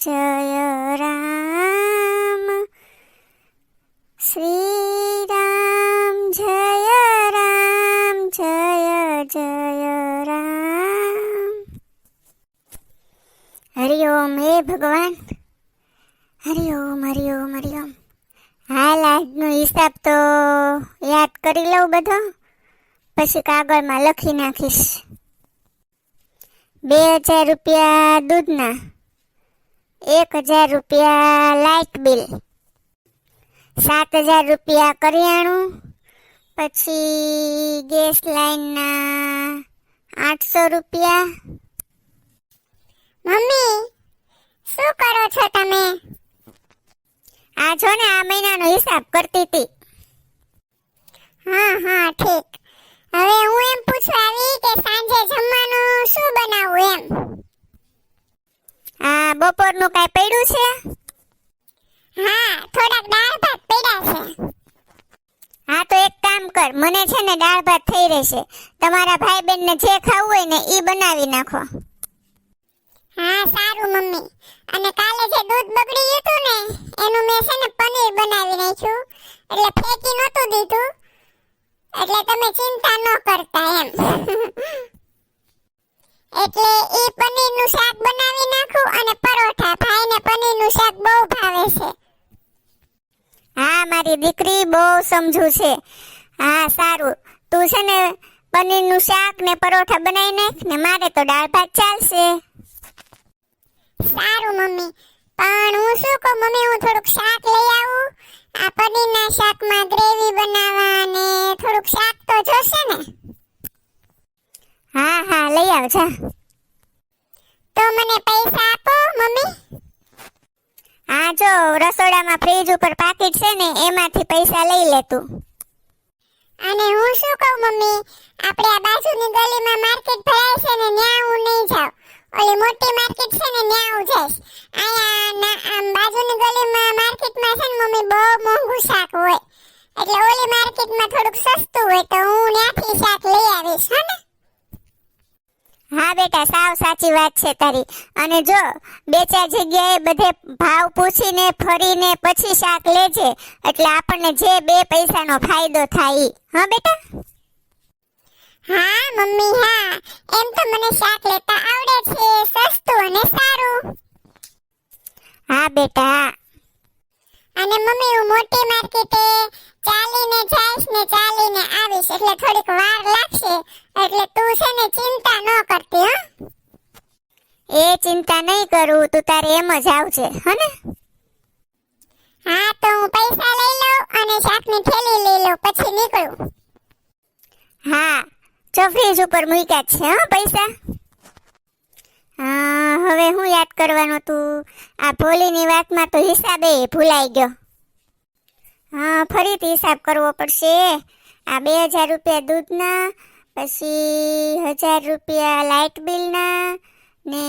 જય રામ શ્રી રામ જય રામ જય જય રામ. હરિ ઓમ હે ભગવાન, હરિ ઓમ હરિ ઓમ હરિ ઓમ. હાલ આજનો હિસાબ તો યાદ કરી લઉં બધો, પછી કાગળમાં લખી નાખીશ. 2000 રૂપિયા દૂધના, 1000 રૂપિયા લાઇટ બિલ, 7000 રૂપિયા કરિયાણું, પછી ગેસ લાઈનના 800 રૂપિયા. મમ્મી શું કરો છો તમે? આ જો ને આ મહિનાનો હિસાબ કરતી હતી. હા ઠીક. હવે હું એમ પૂછવા આવી કે સાંજે જમવાનું શું બનાવું એમ. બપોરનું કાંઈ પડ્યું છે? હા, થોડાક દાળ ભાત પડ્યા છે. હા તો એક કામ કર, મને છે ને દાળ ભાત થઈ રહેશે. તમારા ભાઈ બહેનને જે ખાવું હોય ને એ બનાવી નાખો. હા સારું મમ્મી. અને કાલે જે દૂધ બગડી ગયું હતું ને એનું મેં છે ને પનીર બનાવી નાખ્યું, એટલે ફેંકી નહોતું દીધું, એટલે તમે ચિંતા ન કરતા એમ. એટલે ઈ પનીરનું શાક બનાવી નાખું અને પરોઠા. ભાઈને પનીરનું શાક બહુ ભાવે છે. હા મારી દીકરી બહુ સમજુ છે. હા સારું, તું છે ને પનીરનું શાક ને પરોઠા બનાવી નાખ ને મારે તો દાળ ભાત ચાલશે. સારું મમ્મી, પણ હું શું કહું મમ્મી, હું થોડુંક શાક લઈ આવું. આ પનીરના શાકમાં ગ્રેવી બનાવવા અને થોડુંક શાક તો જોશે ને. હા લઈ આવજા. તો મને પૈસા આપો મમ્મી. હા જો રસોડામાં ફ્રીજ ઉપર પાકીટ છે ને એમાંથી પૈસા લઈ લે તું. અને હું શું કહું મમ્મી, આપણે આ બાજુની ગલીમાં માર્કેટ ભરાય છે ને ત્યાં હું નહીં જાઉં. ઓલી મોટી માર્કેટ છે ને ત્યાં હું જઈશ. અહીંયા આમ બાજુની ગલીમાં માર્કેટમાં છે ને મમ્મી બહુ મોંઘું શાક હોય, એટલે ઓલી માર્કેટમાં થોડુંક સસ્તું હોય તો હું ત્યાંથી શાક લઈ આવીશ. હો ને? હા બેટા, સાવ સાચી વાત છે તારી. અને જો 2-4 જગ્યાએ બધે ભાવ પૂછીને ફરીને પછી શાક લેજે, એટલે આપણને જે 2 પૈસાનો ફાયદો થાય. હા બેટા? હા મમ્મી હા, એમ તો મને શાક લેતા આવડે છે, સસ્તું અને સારું. હા બેટા. અને મમ્મી હું મોટી માર્કેટે ચાલીને જઈશ ને ચાલીને આવીશ, એટલે થોડીક વાર લાગશે, એટલે તું છે ને ચિંતા ન કરતી. એ ચિંતા નહીં કરું, તું તારે એમ જ આવજે. હને? હા તો હું પૈસા લઈ લઉં અને શાકની થેલી લઈ લઉં, પછી નીકળું. હા જો ફ્રીજ ઉપર મૂક્યા છે પૈસા. હા હવે હું યાદ કરવાનું તું? આ ભોલીની વાતમાં તો હિસાબે ભૂલાઈ ગયો. હા ફરીથી હિસાબ કરવો પડશે. આ 2000 રૂપિયા દૂધના, પછી 1000 રૂપિયા લાઇટ બિલના ને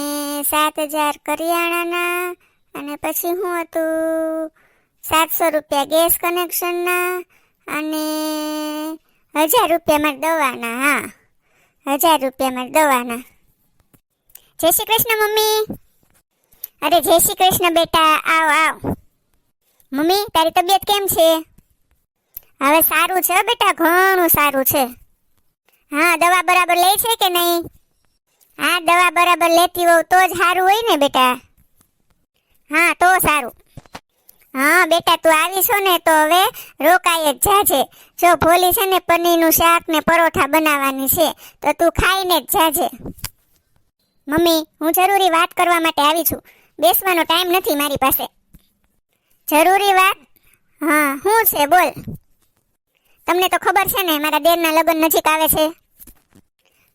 7000 કરિયાણાના, અને પછી શું હતું 700 રૂપિયા ગેસ કનેક્શનના, અને 1000 રૂપિયા મારા દવાના. હા 1000 રૂપિયા મારા દવાના. જય શ્રી કૃષ્ણ મમ્મી. અરે જય શ્રી કૃષ્ણ બેટા, આવ. મમ્મી તારી તબિયત કેમ છે? હવે સારું છે બેટા, ઘણું સારું છે. હા દવા બરાબર લે છે કે નહીં? હા દવા બરાબર લેતી હોવ તો જ સારું હોય ને બેટા. હા તો સારું. હા બેટા તું આવીશો ને તો હવે રોકાય જ જાજે. જો ભોલી છે ને પનીરનું શાક ને પરોઠા બનાવવાની છે તો તું ખાઈને જ જાજે. મમ્મી હું જરૂરી વાત કરવા માટે આવી છું, બેસવાનો ટાઈમ નથી મારી પાસે. જરૂરી વાત? હા શું છે બોલ. તમને તો ખબર છે ને મારા દેરના લગ્ન નજીક આવે છે.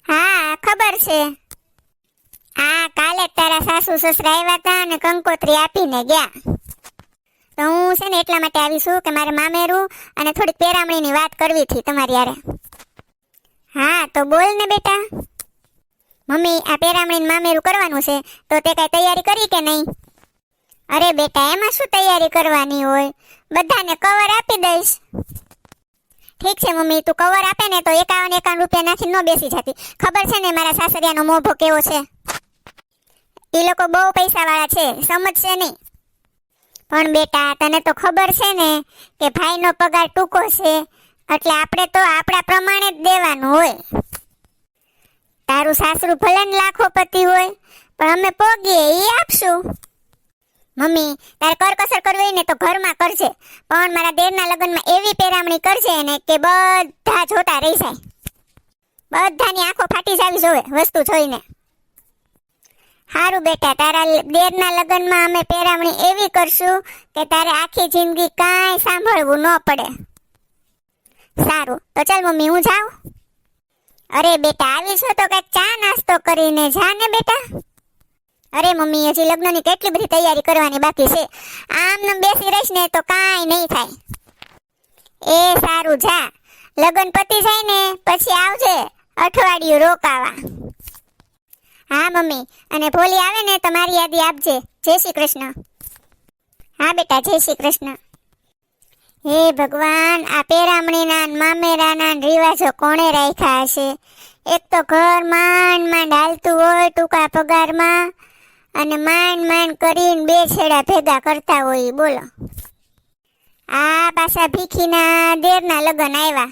હા ખબર છે. કાલે તારા સાસુ સસરા આવ્યા હતા અને કંકોત્રી આપીને ગયા. તો હું છે ને એટલા માટે આવી છું કે મારે મામેરું અને થોડીક પેરામણીની વાત કરવી હતી તમારી યારે. હા તો બોલ ને બેટા. મમ્મી આ પેરામણી મામેરું કરવાનું છે તો તે કઈ તૈયારી કરી કે નહીં? અરે બેટા એમાં શું તૈયારી કરવાની હોય, બધાને કવર આપી દઈશ. ઠીક છે મમ્મી, તું કવર આપે ને તો 51 રૂપિયા નાખીને ન બેસી જતી. ખબર છે ને મારા સાસરિયાનો મોભો કેવો છે. એ લોકો બહુ પૈસાવાળા છે, સમજશે નહીં. પણ બેટા તને તો ખબર છે ને કે ભાઈનો પગાર ટૂંકો છે, એટલે આપણે તો આપણા પ્રમાણે જ દેવાનું હોય. તારું સાસરું ભલે ને લાખોપતિ હોય, પણ અમે પોગીએ એ આપશું. મમ્મી તારે કરકસર કરવી હોય ને તો ઘરમાં કરજે, પણ મારા દેરના લગ્નમાં એવી પેરામણી કરજે ને કે બધા જોતા રહી જાય, બધાની આંખો ફાટી જાવી જોવે વસ્તુ જોઈને. હારું બેટા, તારા દેરના લગ્નમાં અમે પેરામણી એવી કરશું કે તારે આખી જિંદગી કાંઈ સાંભળવું ન પડે. સારું તો ચાલ મમ્મી હું જાઉં. અરે બેટા આવી છો તો કઈક ચા નાસ્તો કરીને જા ને બેટા. અરે મમ્મી હજી લગ્નની કેટલી બધી તૈયારી કરવાની બાકી છે, આમ બેસી રહીશ ને તો કાંઈ નહીં થાય. એ સારું જા, લગ્ન પતી જાય ને પછી આવજે અઠવાડિયું રોકાવા. હા મમ્મી, અને ભોલી આવે ને તો મારી યાદી આપજે. જય શ્રી કૃષ્ણ. હા બેટા જય શ્રી કૃષ્ણ. હે ભગવાન, આ પેરામણીના મામેરાના રિવાજો કોણે રાખ્યા હશે? એક તો ઘર માંડ માંડ હાલતું હોય ટૂંકા પગારમાં, અને માંડ માંડ કરીને બે છેડા ભેગા કરતા હોય. બોલો, આ પાછા ભીખીના દેરના લગ્ન આવ્યા,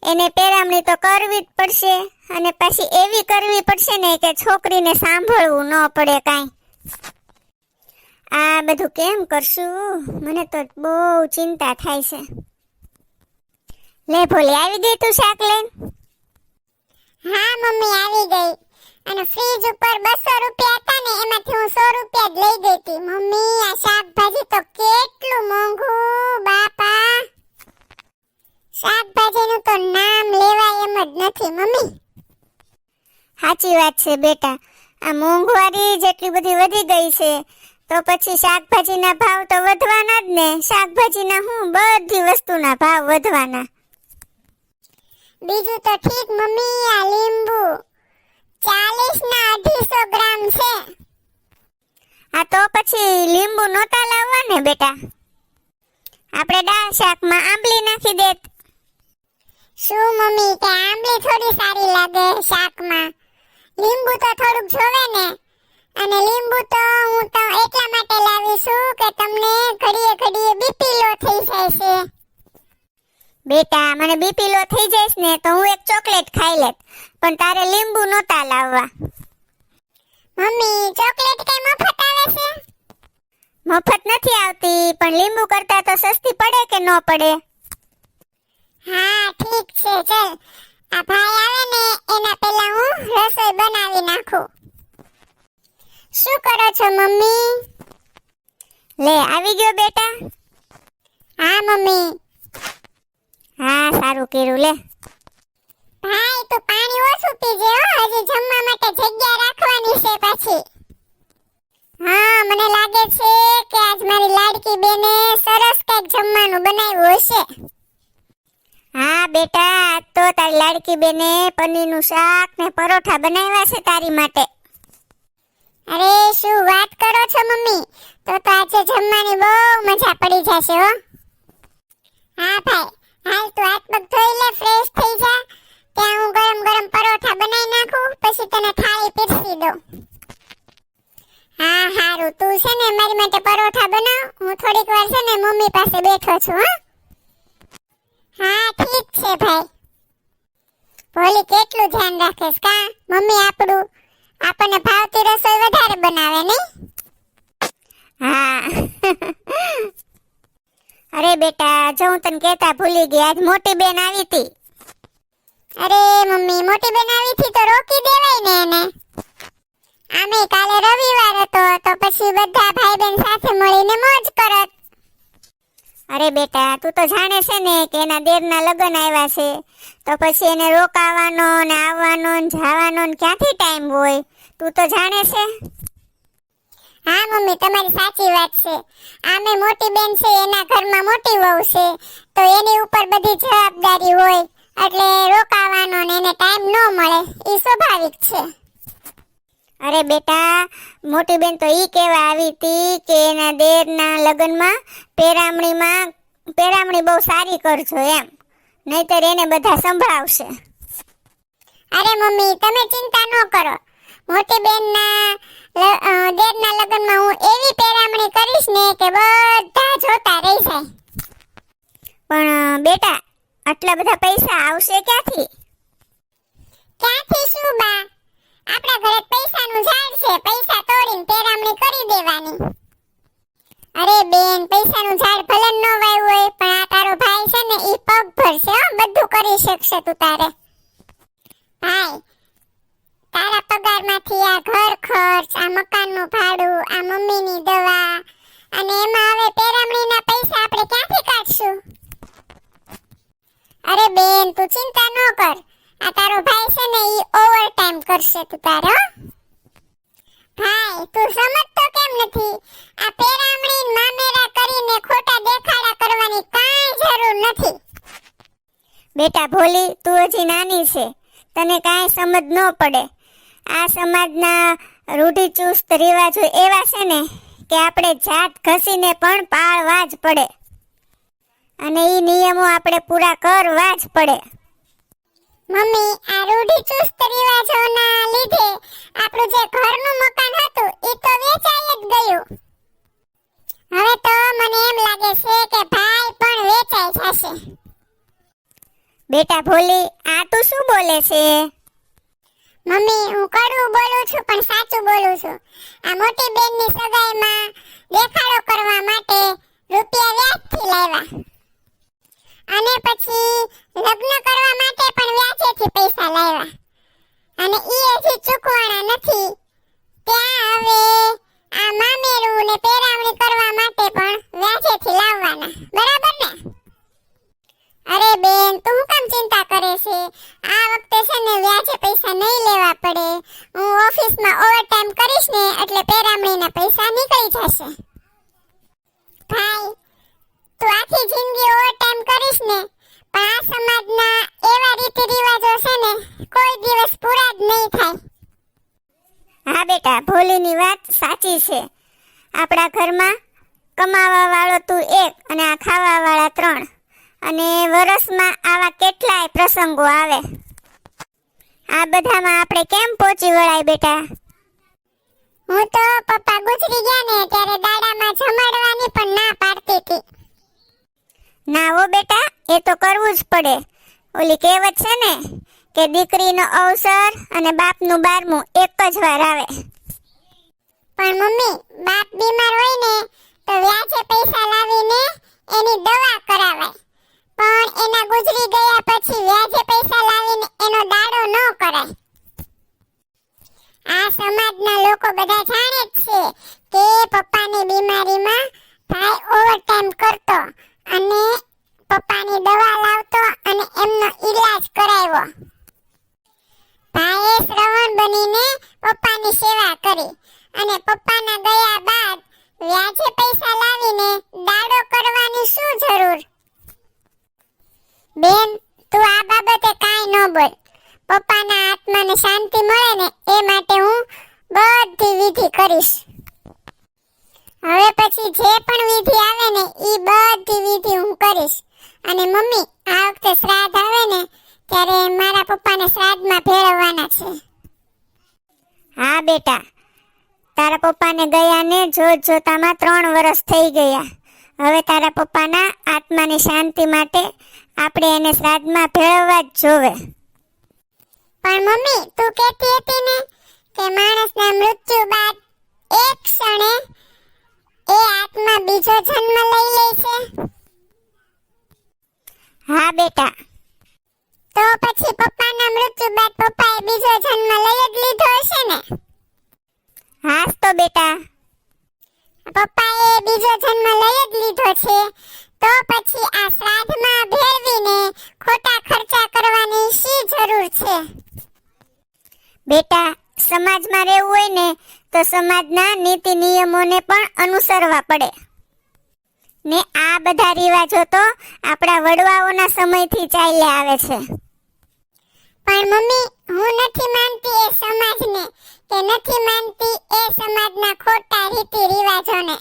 એને પેરામણી તો કરવી જ પડશે, અને પાછી એવી કરવી પડશે ને કે છોકરીને સાંભળવું ન પડે કાંઈ. આ બધું કેમ કરશું? મને તો બહુ ચિંતા થાય છે. લે ભોલી આવી ગઈ તું શાક લઈને? હા મમ્મી આવી ગઈ, અને ફ્રીજ ઉપર 200 રૂપિયા હતા ને એમાંથી હું 100 રૂપિયા જ લઈ ગઈ હતી. મમ્મી આ શાકભાજી તો કેટલું મોંઘું બાપા, શાકભાજીનું તો નામ લેવાય એમ જ નથી મમ્મી. સાચી વાત છે બેટા, આ મોંઘવારી જેટલી બધી વધી ગઈ છે તો પછી શાકભાજીના ભાવ તો વધવાના જ ને. શાકભાજીના હું બધી વસ્તુના ભાવ વધવાના. બીજું તો ઠીક મમ્મી, આ લીંબુ 40 ના 250 ગ્રામ છે. આ તો પછી લીંબુ નહોતા લાવવા ને બેટા, આપણે દાળ શાકમાં આંબલી નાખી દેત. શું મમ્મી કે આંબલી થોડી સારી લાગે શાકમાં? લીંબુ તો થોડુંક જોવે ને, અને લીંબુ તો હું તો એટલા માટે લાવી છું કે તમને ઘડીએ ઘડીએ બીપી લો થઈ જાય છે. બેટા મને બીપી લો થઈ જઈશ ને તો હું એક ચોકલેટ ખાઈ લેત, પણ તારે લીંબુ નહોતા લાવવા. મમ્મી ચોકલેટ કે મફત આવે છે? મફત નથી આવતી, પણ લીંબુ કરતા તો સસ્તી પડે કે ન પડે? હા ઠીક છે, ચલ આ ભાઈ આવે ને એના પહેલા હું રસોઈ બનાવી નાખું. શું કરો છો મમ્મી? લે આવી ગયો બેટા? હા મમ્મી. હા સારું કર્યું. લે ભાઈ તું પાણી ઓછું પીજે હો, હજી જમવા માટે જગ્યા રાખવાની છે પાછી. હા મને લાગે છે કે આજ મારી લાડકી બેને સરસ કંઈક જમવાનું બનાવ્યું હશે. હા બેટા, આજ તો તારી લાડકી બેને પનીરનું શાક ને પરોઠા બનાવ્યા છે તારી માટે. અરે શું વાત કરો છો મમ્મી, તો આજે જમવાની બહુ મજા પડી જશે હો. હા ભાઈ હાલ તું હાથ પગ ધોઈ લે, ફ્રેશ થઈ જા, ત્યાં હું ગરમ ગરમ પરોઠા બનાવી નાખું, પછી તને થાળી પીરસી દઉં. હા હારું, તું છે ને મારી માટે પરોઠા બનાવ, હું થોડીક વાર છે ને મમ્મી પાસે બેઠો છું. હા ઠીક છે ભાઈ. ભોલી કેટલું ધ્યાન રાખેસ કા મમ્મી, આપણને ભાવતી રસોઈ વધારે બનાવે નહીં? હા અરે બેટા જો હું તને કહેતા ભૂલી ગઈ, આજ મોટી બેન આવી હતી. અરે મમ્મી મોટી બેન આવી હતી તો રોકી દેવાય ને એને. આમે કાલે રવિવાર હતો તો પછી બધા ભાઈ બેન સાથે મળીને મોજ કરત. અરે બેટા તું તો જાણે છે ને કે એના દેરના લગ્ન આવ્યા છે, તો પછી એને રોકાવાનો ને આવવાનો ને જવાનો ને ક્યાંથી ટાઈમ હોય, તું તો જાણે છે. હા મમ્મી તમારી સાચી વાત છે. આમે મોટી બેન છે, એના ઘરમાં મોટી વહુ છે, તો એની ઉપર બધી જવાબદારી હોય, એટલે રોકાવાનો ને એને ટાઈમ ન મળે એ સ્વાભાવિક છે. અરે બેટા મોટી બેન તો ઈ કહેવા આવી હતી કે એના દેરના લગ્નમાં પેરામણી બહુ સારી કરજો એમ, નહીતર એને બધા સંભળાવશે. અરે મમ્મી તમે ચિંતા ન કરો, મોટી બેનના દેરના લગ્નમાં હું એવી પેરામણી કરીશ ને કે બધા જોતા રહી જાય. પણ બેટા આટલા બધા પૈસા આવશે ક્યાંથી? ક્યાંથી શું બા, આપણા ઘરે પૈસાનું ઝાડ છે, પૈસા તોડીને પેરામણી કરી દેવાની. અરે બેન, પૈસાનું ઝાડ ભલે ન વાવ્યું હોય પણ આ તારો ભાઈ છે ને ઈ પગ ભરશે હો, બધું કરી શકશે તું તારે. ભાઈ, તારા પગારમાંથી આ ઘર ખર્ચ, આ મકાનનું ભાડું, આ મમ્મીની દવા અને એમાં હવે પેરામણીના પૈસા આપણે ક્યાંથી કાઢશું? અરે બેન, તું ચિંતા ન કર, આ તારો ભાઈ છે ને ઈ ઓવર ટાઈમ કરશે તું તારો. ભાઈ, તું સમજતો કેમ નથી? આ પેરામણી મામેરા કરીને ખોટા દેખાડા કરવાની કાંઈ જરૂર નથી. બેટા ભોલી, તું હજી નાની છે, તને કાંઈ સમજ ન પડે. આ સમાજના રૂઢિચુસ્ત રિવાજો એવા છે ને કે આપણે જાત ઘસીને પણ પાળવા જ પડે અને એ નિયમો આપણે પૂરા કરવા જ પડે. મમ્મી, આ રૂઢિચુસ્ત રિવાજોના લીધે આપણું જે ઘરનું મકાન હતું એ તો વેચાઈ જ ગયું. હવે તો મને એમ લાગે છે કે ભાઈ પણ વેચાઈ જશે. બેટા ભોલી, આ તું શું બોલે છે? મમ્મી, હું કડવું બોલું છું પણ સાચું બોલું છું. આ મોટી બેનની સગાઈમાં દેખાડો કરવા માટે રૂપિયા વ્યાજથી લાવ્યા અને પછી લગ્ન કરવા માટે પણ વ્યાજેથી પૈસા લાવ્યા અને ઈ હજી ચૂકવાના નથી. ત્યાં હવે આ મામેરું ને પેરામણી કરવા માટે પણ વ્યાજેથી લાવવાના. બરાબર ને? અરે બેન, તું હું કેમ ચિંતા કરે છે? આ વખતે છે ને વ્યાજે પૈસા નહીં લેવા પડે. હું ઓફિસમાં ઓવરટાઈમ કરીશ ને એટલે પેરામણીના પૈસા નીકળી જશે. ભાઈ, તું આખી જિંદગી ઓવરટાઈમ કરીશ ને પણ આ સમાજના એવા રીતિ રિવાજો છે ને કોઈ દિવસ પૂરા જ નહીં થાય. હા બેટા, ભોલીની વાત સાચી છે. આપણા ઘરમાં કમાવા વાળો તું એક અને આ ખાવા વાળા 3 અને વરસમાં આવા કેટલાય પ્રસંગો આવે. આ બધામાં આપણે કેમ પહોંચી વળાય બેટા? હું તો પપ્પા ગુજરી ગયા ને ત્યારે દાડામાં જમાડવાની પણ ના પાડતી હતી. ના હો બેટા, એ તો કરવું જ પડે. ઓલી કહેવત છે ને કે દીકરીનો અવસર અને બાપનું 12મું એક જ વાર આવે. પણ મમ્મી, બાપ બીમાર હોય ને તો વ્યાજે પૈસા લાવીને એની દવા કરાવાય, પણ એના ગુજરી ગયા પછી વ્યાજે પૈસા લાવીને એનો દાડો ન કરાય. આ સમાજના લોકો બધા જાણે જ છે કે પપ્પાની બીમારીમાં ભાઈ ઓવરટાઈમ કરતો અને પપ્પાની દવા લાવતો અને એમનો ઈલાજ કરાવ્યો. ભાઈએ શ્રવણ બનીને પપ્પાની સેવા કરી અને પપ્પાના ગયા બાદ વ્યાજે પૈસા લાવીને દાડો કરવાની શું જરૂર? બેન, તું આ બાબતે કાંઈ ન બોલ. પપ્પાના આત્માને શાંતિ મળે ને એ માટે હું બધી વિધિ કરીશ. હવે પછી જે પણ વિધિ આવે ને એ બધી વિધિ હું કરીશ. અને મમ્મી, આ વખતે શ્રાદ્ધ આવે ને ત્યારે મારા પપ્પાને શ્રાદ્ધમાં ભેળવવાના છે. હા બેટા, તારા પપ્પાને ગયાને જોતામાં 3 વર્ષ થઈ ગયા. હવે તારા પપ્પાના આત્માની શાંતિ માટે આપણે એને શ્રાદ્ધમાં ભેળવવા જ જોવે. પણ મમ્મી, તું કહેતી હતી ને કે માણસના મૃત્યુ બાદ એક ક્ષણે એ આત્મા બીજો જન્મ લઈ લે છે. હા બેટા. તો પછી પપ્પાના મૃત્યુ બાદ પપ્પાએ બીજો જન્મ લઈ જ લીધો હશે ને? હા તો બેટા. પપ્પાએ બીજો જન્મ લઈ જ લીધો છે તો પછી આ શ્રાદ્ધમાં ભેળવીને ખોટા ખર્ચા કરવાની શી જરૂર છે? બેટા, સમાજમાં રહેવું હોય ને તો સમાજના નીતિ નિયમોને પણ અનુસરવા પડે ને આ બધા રિવાજો તો આપણા વડવાઓના સમયથી ચાલ્યા આવે છે. પણ મમ્મી, હું નથી માનતી એ સમાજને કે નથી માનતી એ સમાજના ખોટા રીતિ રિવાજોને.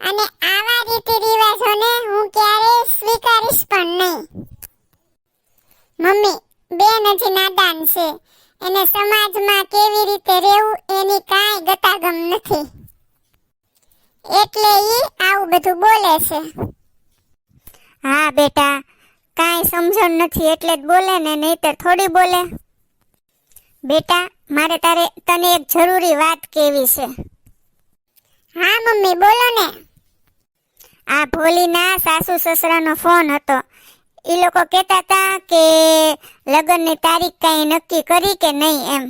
અને આવા રીતિ રિવાજોને હું ક્યારેય સ્વીકારીશ પણ નહીં. મમ્મી, બેન હજી નાદાન છે એને સમાજમાં કેવી રીતે રહેવું એની કાંઈ ગતાગમ નથી, એટલે ઈ આવું બધું બોલે છે. હા બેટા, કાંઈ સમજણ નથી એટલે જ બોલે ને, નહીંતર થોડી બોલે. બેટા, મારે તને એક જરૂરી વાત કહેવી છે. હા મમ્મી, બોલો ને. આ ભોલીના સાસુ સસરાનો ફોન હતો. એ લોકો કહેતા હતા કે લગ્નની તારીખ કાંઈ નક્કી કરી કે નહીં એમ.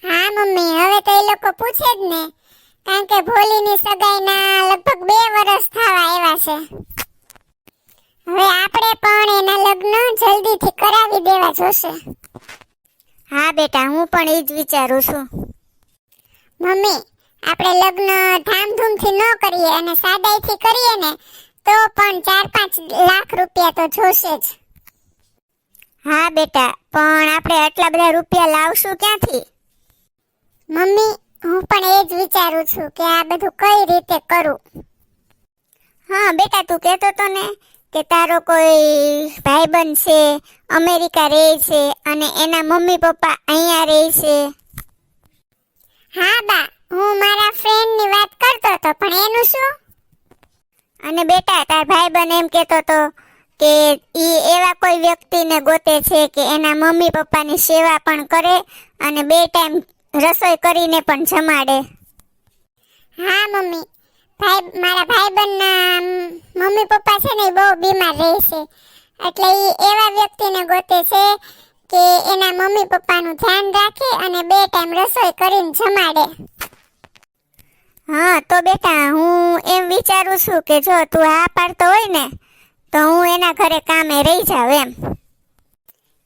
હા મમ્મી, હવે તો એ લોકો પૂછે જ ને, કારણ કે ભોલીની સગાઈના લગભગ 2 વર્ષ થવા આવ્યા છે. હવે આપણે પણ એના લગ્ન જલ્દીથી કરાવી દેવા જોશે. હા બેટા, હું પણ એ જ વિચારું છું. મમ્મી, આપણે લગ્ન ધામધૂમથી ન કરીએ અને સાદાઈથી કરીએ ને તો પણ 4-5 લાખ રૂપિયા તો જોશે જ. હા બેટા, પણ આપણે આટલા બધા રૂપિયા લાવશું ક્યાંથી? મમ્મી, હું પણ એ જ વિચારું છું કે આ બધું કઈ રીતે કરું. હા બેટા, તું કહેતો તો ને કે તારો કોઈ ભાઈબંધ છે, અમેરિકા રહે છે અને એના મમ્મી પપ્પા અહીંયા રહે છે. હા બા, હું મારા ફ્રેન્ડની વાત કરતો હતો, પણ એનું શું? અને બેટા, તાર ભાઈબંધ એમ કહેતો તો કે ઈ એવા કોઈ વ્યક્તિને ગોતે છે કે એના મમ્મી પપ્પાની સેવા પણ કરે અને 2 ટાઈમ રસોઈ કરીને પણ જમાડે. હા મમ્મી, મારા ભાઈબંધના મમ્મી પપ્પા છે ને બહુ બીમાર રહે છે, એટલે ઈ એવા વ્યક્તિને ગોતે છે કે એના મમ્મી પપ્પાનું ધ્યાન રાખે અને 2 ટાઈમ રસોઈ કરીને જમાડે. હા તો બેટા, હું એમ વિચારું છું કે જો તું આ પાડતો હોય ને તો હું એના ઘરે કામે રહી જાવ એમ.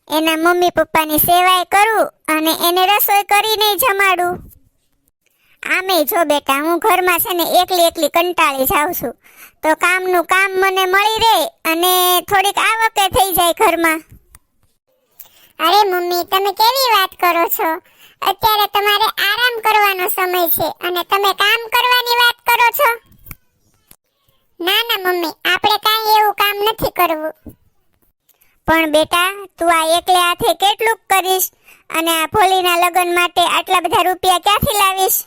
એના મમ્મી પપ્પાની સેવાય કરું અને એને રસોઈ કરીને જમાડું. આમે જો બેટા, હું ઘરમાં છે ને એકલી કંટાળી જાઉં છું, તો કામનું કામ મને મળી રહે અને થોડીક આવકે થઈ જાય ઘરમાં. અરે મમ્મી, તમે કેવી વાત કરો છો? અત્યારે તમારે આરામ કરવાનો સમય છે અને તમે કામ કરવાની વાત કરો છો? ના ના મમ્મી, આપણે કાંઈ એવું કામ નથી કરવું. પણ બેટા, તું આ એકલે હાથે કેટલું કરીશ અને આ ભોલીના લગ્ન માટે આટલા બધા રૂપિયા ક્યાંથી લાવીશ?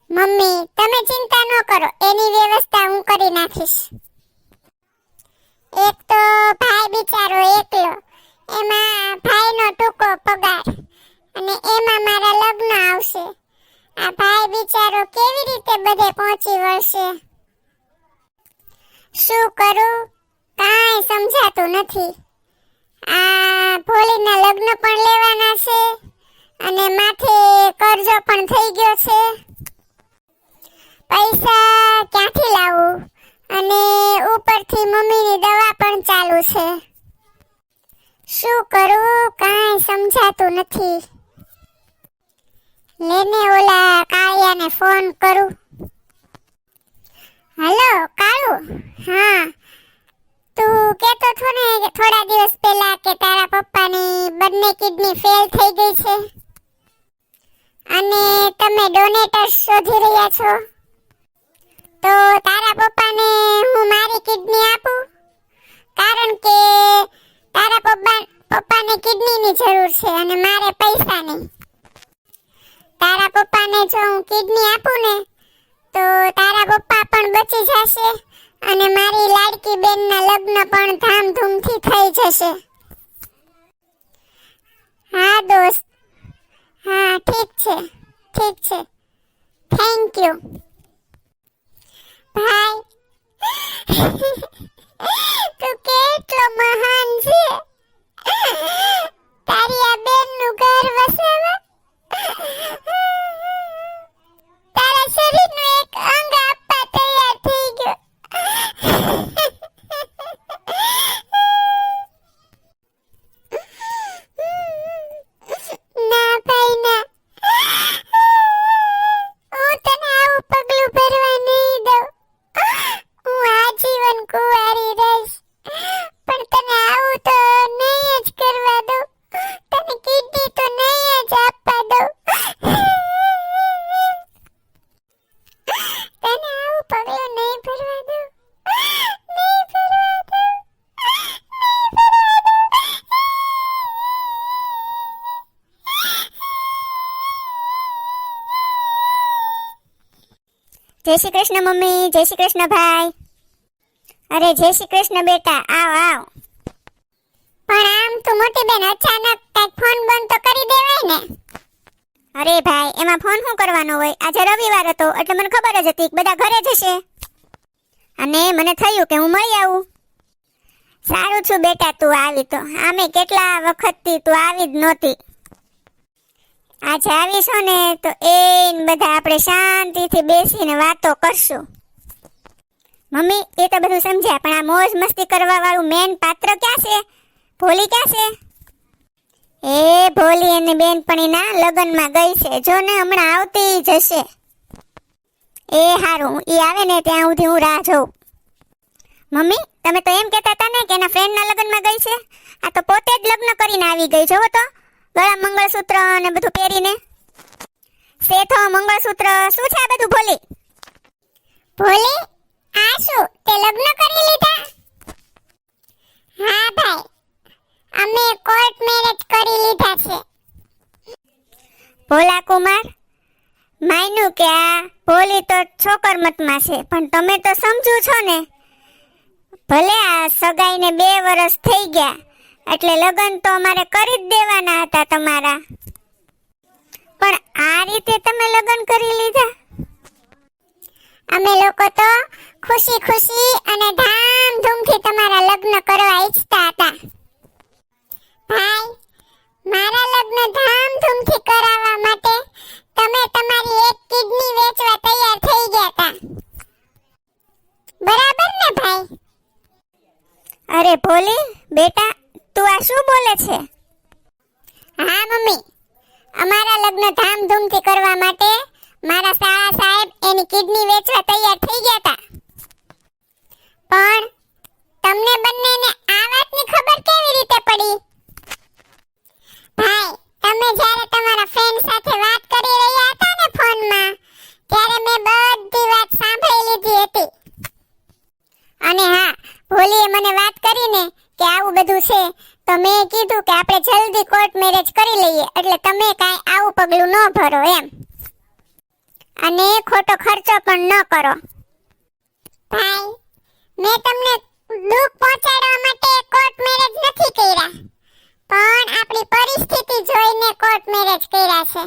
મમ્મી, તમે ચિંતા ન કરો, એની વ્યવસ્થા હું કરી નાખીશ. એક તો ભાઈ બિચારો એકલો, એમાં ભાઈનો ટૂંકો પગાર અને એમાં મારા લગ્ન આવશે. આ ભાઈ બિચારો કેવી રીતે બધે પહોંચી વળશે? શું કરું, કાંઈ સમજાતું નથી. આ ભોલીના લગ્ન પણ લેવાના છે અને માથે કરજો પણ થઈ ગયો છે. પૈસા ક્યાંથી લાવું અને ઉપરથી મમ્મીની દવા પણ ચાલુ છે. શું કરું, કાંઈ સમજાતું નથી. લેને ઓલા કાળિયાને ફોન કરું. હેલો કાળુ, હા, તું કહેતો હતો ને કે થોડા દિવસ પહેલા કે તારા પપ્પાની બંને કિડની ફેલ થઈ ગઈ છે અને તમે ડોનેટર્સ શોધી રહ્યા છો, તો તારા પપ્પાને હું મારી કિડની આપું? કારણ કે તારા પપ્પાને કિડનીની જરૂર છે અને મારે પૈસાની. તારા પપ્પાને જો હું કિડની આપું ને તો તારા પપ્પા પણ બચી જશે અને મારી લાડકી બેનના લગ્ન પણ ધામધૂમથી થઈ જશે. હા દોસ્ત, હા ઠીક છે, થેન્ક યુ ભાઈ. તું કેટલો મહાન છે, તારી આ બેનનું ઘર વસાવા તારા શરીરનું એક અંગ આપવા તૈયાર થઈ ગયો. ના ભાઈ ના, જય શ્રી કૃષ્ણ મમ્મી, જય શ્રી કૃષ્ણ ભાઈ. અરે જય શ્રી કૃષ્ણ બેટા, આવ આવ. પણ આમ તું મોટી બેન અચાનક કઈક ફોન બંધ તો કરી દેવાય ને. અરે ભાઈ, એમાં ફોન શું કરવાનો હોય? આજે રવિવાર હતો એટલે મને ખબર જ હતી કે બધા ઘરે જ હશે, અને મને થયું કે હું મળી આવું. સારું છું બેટા તું આવી તો. આમે કેટલા વખતથી તું આવી જ નહોતી. આજે આવીશો ને તો બધા આપણે શાંતિથી બેસીને વાતો કરશું. મમ્મી એ તો બધું સમજ્યા, પણ આ મોજ મસ્તી કરવા વાળું મેન પાત્ર ક્યાં છે? ભોલી ક્યાં છે? એ ભોલી અને બેનપણીના લગ્નમાં ગઈ છે. જો ને હમણાં આવતી જ હશે. એ હારું, એ આવે ને ત્યાં સુધી હું રાહ જોઉં. મમ્મી તમે તો એમ કહેતા હતા ને કે એના ફ્રેન્ડના લગ્નમાં ગઈ છે. આ તો પોતે જ લગ્ન કરીને આવી ગઈ. જોવો તો ગળા મંગળસૂત્ર અને બધું પહેરીને. શેઠો મંગળસૂત્ર શું છે આ બધું? ભોલી ભોલી, આ શું તે લગ્ન કરી લીધા? હા ભાઈ, અમે કોર્ટ મેરેજ કરી લીધા છે. ભોલા કુમાર, માન્યું કે આ ભોલી તો છોકરમતમાં છે, પણ તમે તો સમજુ છો ને. ભલે આ સગાઈને 2 વર્ષ થઈ ગયા, એટલે લગ્ન તો અમારે કરી જ દેવાના હતા તમારા, પણ આ રીતે તમે લગ્ન કરી લીધા. અમે લોકો તો ખુશી ખુશી અને ધામધૂમથી તમારા લગ્ન કરવા ઈચ્છતા હતા. ભાઈ, મારા લગ્ન ધામધૂમથી કરાવવા માટે તમે તમારી એક કિડની વેચવા તૈયાર થઈ ગયા હતા. બરાબર ને ભાઈ? અરે ભોલી બેટા, તું આ શું બોલે છે? હા મમ્મી, અમારા લગ્ન ધામધૂમથી કરવા માટે મારા સાળા સાહેબ એની કિડની વેચવા તૈયાર થઈ ગયા હતા. પણ તમને બંનેને આ વાતની ખબર કેવી રીતે પડી? ભાઈ, તમે જ્યારે તમારા ફ્રેન્ડ સાથે વાત કરી રહ્યા હતા ને ફોનમાં, ત્યારે મેં બધી વાત સાંભળી લીધી હતી. અને હા, ભોલીએ મને વાત કરીને કે આવું બધું છે, તો મેં કીધું કે આપણે જલ્દી કોર્ટ મેરેજ કરી લઈએ, એટલે તમે કાંઈ આવું પગલું ન ભરો એમ, અને ખોટો ખર્ચો પણ ન કરો. ભાઈ, મેં તમને દુઃખ પહોંચાડવા માટે કોર્ટ મેરેજ નથી કર્યા, પણ આપણી પરિસ્થિતિ જોઈને કોર્ટ મેરેજ કર્યા છે.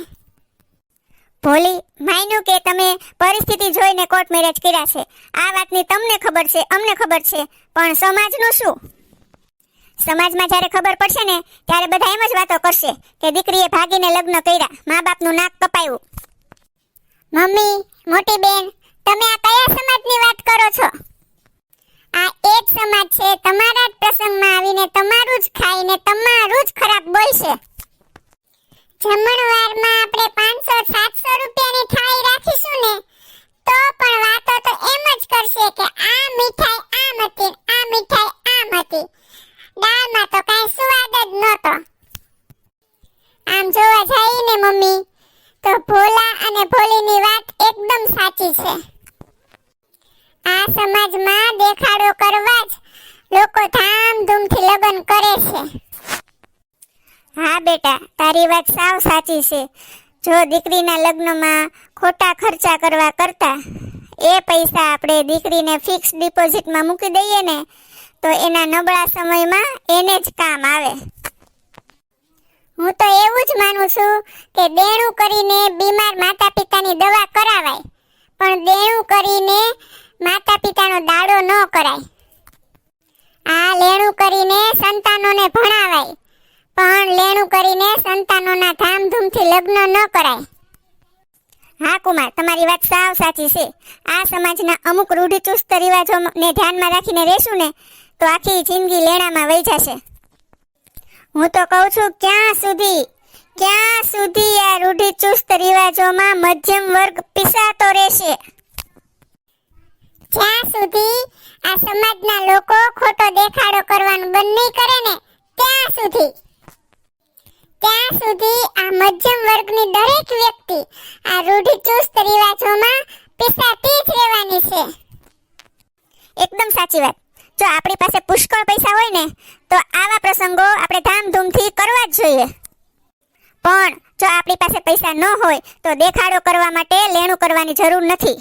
ભોલી, માન્યું કે તમે પરિસ્થિતિ જોઈને કોર્ટ મેરેજ કર્યા છે. આ વાતની તમને ખબર છે, અમને ખબર છે, પણ સમાજનું શું? સમાજમાં જ્યારે ખબર પડશે ને ત્યારે બધા એમ જ વાતો કરશે કે દીકરીએ ભાગીને લગ્ન કર્યા, મા બાપનું નાક કપાયું. મમ્મી, મોટી બેન, તમે આ કયા સમાજની વાત કરો છો? આ એ જ સમાજ છે તમારા જ પ્રસંગમાં આવીને તમારું જ ખાઈને તમારું જ ખરાબ બોલશે. જમણવારમાં આપણે 500-700 રૂપિયાની થાળી રાખીશું ને તો પણ વાતો તો એમ જ કરશે કે આ મીઠાઈ આમ હતી, આ મીઠાઈ આમ હતી. દાળમાં તો કાંઈ સ્વાદ જ નહોતો. આમ જોવા જઈએ ને મમ્મી, તો ભોલા અને ભોલીની વાત એકદમ સાચી છે. આ સમાજમાં દેખાડો કરવા જ લોકો ધામધૂમથી લગ્ન કરે છે. હા બેટા, તારી વાત સાવ સાચી છે. જો દીકરીના લગ્નમાં ખોટા ખર્ચા કરવા કરતા એ પૈસા આપણે દીકરીને ફિક્સ ડિપોઝિટમાં મૂકી દઈએ ને, તો એના નબળા સમયમાં એને જ કામ આવે. હું તો એવું જ માનું છું કે દેણું કરીને બીમાર માતા પિતાની દવા કરાવાય, પણ દેણું કરીને માતા પિતાનો દાડો ન કરાય. આ લેણું કરીને સંતાનોને ભણાવાય, પણ લેણું કરીને સંતાનોના ધામધૂમથી લગ્ન ન કરાય. હા કુમાર, તમારી વાત સાવ સાચી છે. આ સમાજના અમુક રૂઢિચુસ્ત રિવાજોને ધ્યાનમાં રાખીને રહેશું ને તો આખી જિંદગી લેણામાં વહી જશે. હું તો કહું છું, ક્યાં સુધી આ રૂઢિચુસ્ત રિવાજોમાં મધ્યમ વર્ગ પીસાતો રહેશે? જ્યાં સુધી આ સમાજના લોકો ખોટો દેખાડો કરવાનું બંધ નહીં કરે ને ત્યાં સુધી આ મધ્યમ વર્ગની દરેક વ્યક્તિ આ રૂઢિચુસ્ત રિવાજોમાં પીસાતી જ રહેવાની છે. એકદમ સાચી વાત. જો આપણી પાસે પુષ્કળ પૈસા હોય ને તો આવા પ્રસંગો આપણે ધામધૂમથી કરવા જ જોઈએ, પણ જો આપણી પાસે પૈસા ન હોય તો દેખાડો કરવા માટે લેણું કરવાની જરૂર નથી.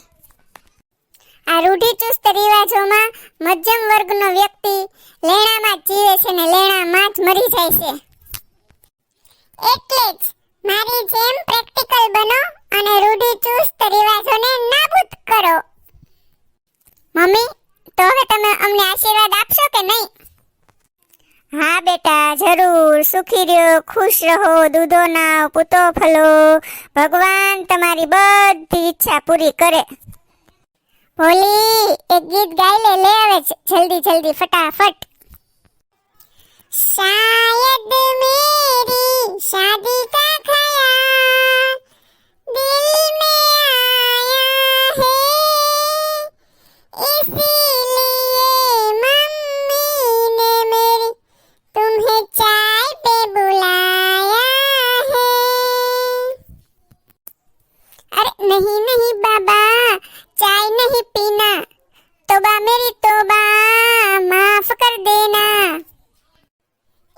આ રૂઢિચુસ્ત રિવાજોમાં મધ્યમ વર્ગનો વ્યક્તિ લેણામાં જ જીવે છે ને લેણામાં જ મરી જાય છે. એટલે જ મારી જેમ પ્રેક્ટિકલ બનો અને રૂઢિચુસ્ત રિવાજોને નાબૂદ કરો. મમ્મી, તો હવે તમે અમને આશીર્વાદ આપશો કે નહીં? હા બેટા, જરૂર. સુખી રહ્યો, ખુશ રહો, દૂધો નાવ, પૂતો ફલો. ભગવાન તમારી બધી ઈચ્છા પૂરી કરે. ભોલી, એક ગીત ગાઈ લે હવે જલ્દી જલ્દી ફટાફટ. शायद मेरी शादी का ख्याल दिल में आया है इसीलिए मम्मी ने मेरी तुम्हें चाय पे बुलाया है. अरे नहीं नहीं बाबा, चाय नहीं पीना. तौबा मेरी तौबा, माफ कर देना.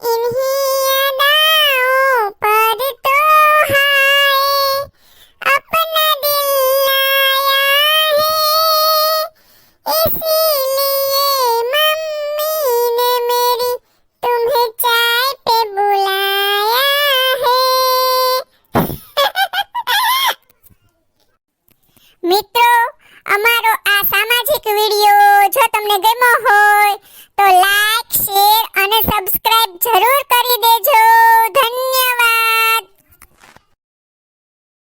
इन्हीं अदाओं पर तो हाय अपना दिल लाया है इसीलिए मम्मी ने मेरी तुम्हें चाय पे बुलाया है. મિત્રો, અમારો આ સામાજિક વિડિયો જો તમને ગમ્યો હોય તો લાઈક, શેર અને સબસ્ક્રાઇબ જરૂર કરી દેજો. ધન્યવાદ.